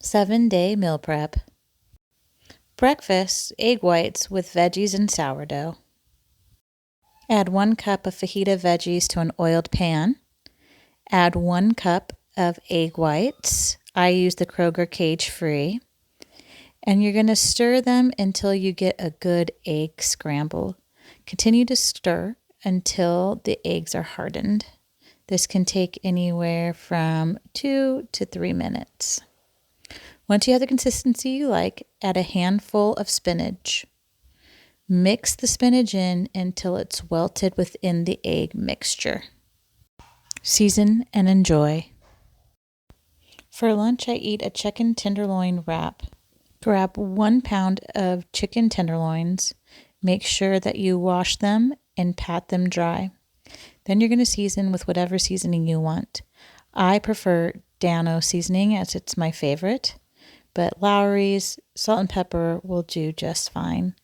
7-day meal prep. Breakfast, egg whites with veggies and sourdough. Add 1 cup of fajita veggies to an oiled pan. Add 1 cup of egg whites. I use the Kroger cage-free. And you're going to stir them until you get a good egg scramble. Continue to stir until the eggs are hardened. This can take anywhere from 2 to 3 minutes. Once you have the consistency you like, add a handful of spinach. Mix the spinach in until it's welted within the egg mixture. Season and enjoy. For lunch, I eat a chicken tenderloin wrap. Grab 1 pound of chicken tenderloins. Make sure that you wash them and pat them dry. Then you're going to season with whatever seasoning you want. I prefer Dano seasoning as it's my favorite, but Lawry's salt and pepper will do just fine.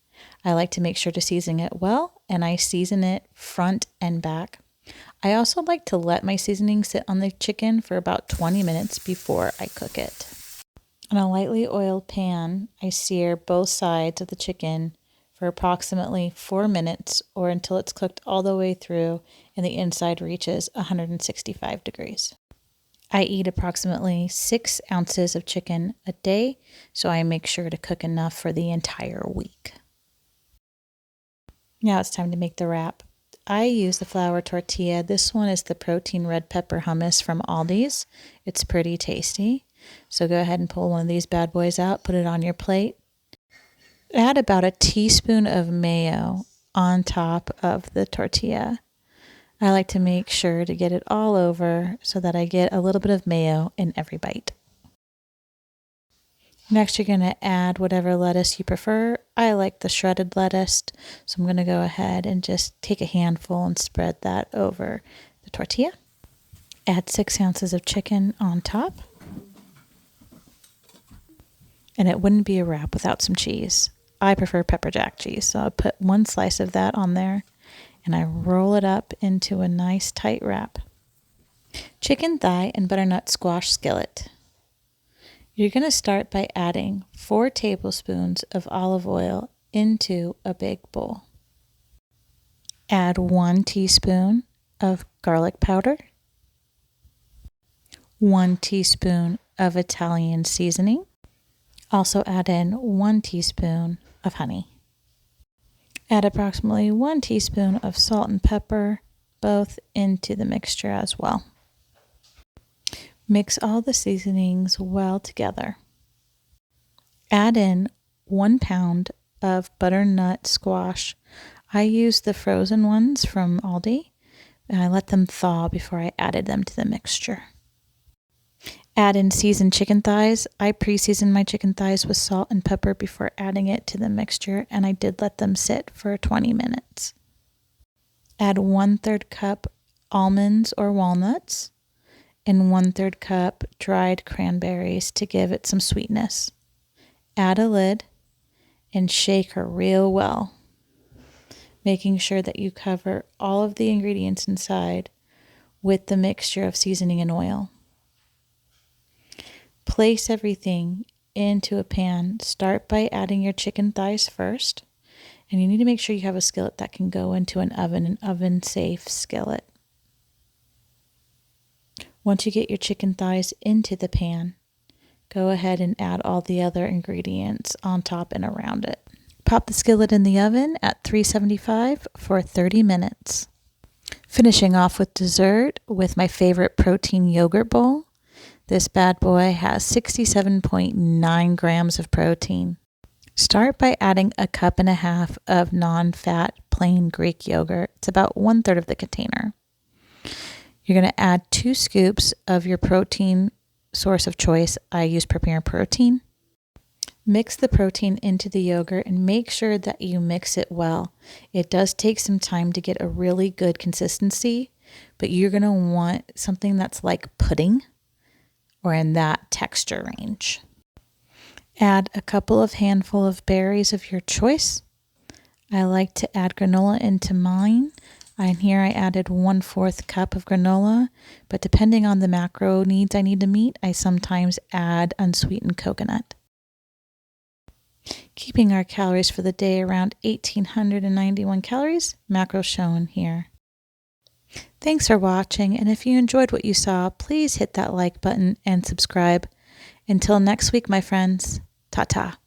I like to make sure to season it well, and I season it front and back. I also like to let my seasoning sit on the chicken for about 20 minutes before I cook it. On a lightly oiled pan, I sear both sides of the chicken for approximately 4 minutes or until it's cooked all the way through and the inside reaches 165 degrees. I eat approximately 6 ounces of chicken a day, so I make sure to cook enough for the entire week. Now it's time to make the wrap. I use the flour tortilla. This one is the protein red pepper hummus from Aldi's. It's pretty tasty. So go ahead and pull one of these bad boys out, put it on your plate. Add about a teaspoon of mayo on top of the tortilla. I like to make sure to get it all over so that I get a little bit of mayo in every bite. Next, you're going to add whatever lettuce you prefer. I like the shredded lettuce, so I'm going to go ahead and just take a handful and spread that over the tortilla. Add 6 ounces of chicken on top. And it wouldn't be a wrap without some cheese. I prefer pepper jack cheese, so I'll put 1 slice of that on there, and I roll it up into a nice tight wrap. Chicken thigh and butternut squash skillet. You're going to start by adding 4 tablespoons of olive oil into a big bowl. Add 1 teaspoon of garlic powder, 1 teaspoon of Italian seasoning. Also add in 1 teaspoon of honey. Add approximately 1 teaspoon of salt and pepper, both into the mixture as well. Mix all the seasonings well together. Add in 1 pound of butternut squash. I use the frozen ones from Aldi, and I let them thaw before I added them to the mixture. Add in seasoned chicken thighs. I pre-seasoned my chicken thighs with salt and pepper before adding it to the mixture, and I did let them sit for 20 minutes. Add 1/3 cup almonds or walnuts and 1/3 cup dried cranberries to give it some sweetness. Add a lid and shake her real well, making sure that you cover all of the ingredients inside with the mixture of seasoning and oil. Place everything into a pan. Start by adding your chicken thighs first, and you need to make sure you have a skillet that can go into an oven-safe skillet. Once you get your chicken thighs into the pan, go ahead and add all the other ingredients on top and around it. Pop the skillet in the oven at 375 for 30 minutes. Finishing off with dessert with my favorite protein yogurt bowl. This bad boy has 67.9 grams of protein. Start by adding 1.5 cups of non-fat plain Greek yogurt. It's about 1/3 of the container. You're going to add 2 scoops of your protein source of choice. I use Premier Protein. Mix the protein into the yogurt and make sure that you mix it well. It does take some time to get a really good consistency, but you're going to want something that's like pudding or in that texture range. Add a couple of handful of berries of your choice. I like to add granola into mine. And here I added 1/4 cup of granola, but depending on the macro needs I need to meet, I sometimes add unsweetened coconut. Keeping our calories for the day around 1,891 calories, macro shown here. Thanks for watching, and if you enjoyed what you saw, please hit that like button and subscribe. Until next week, my friends, ta-ta.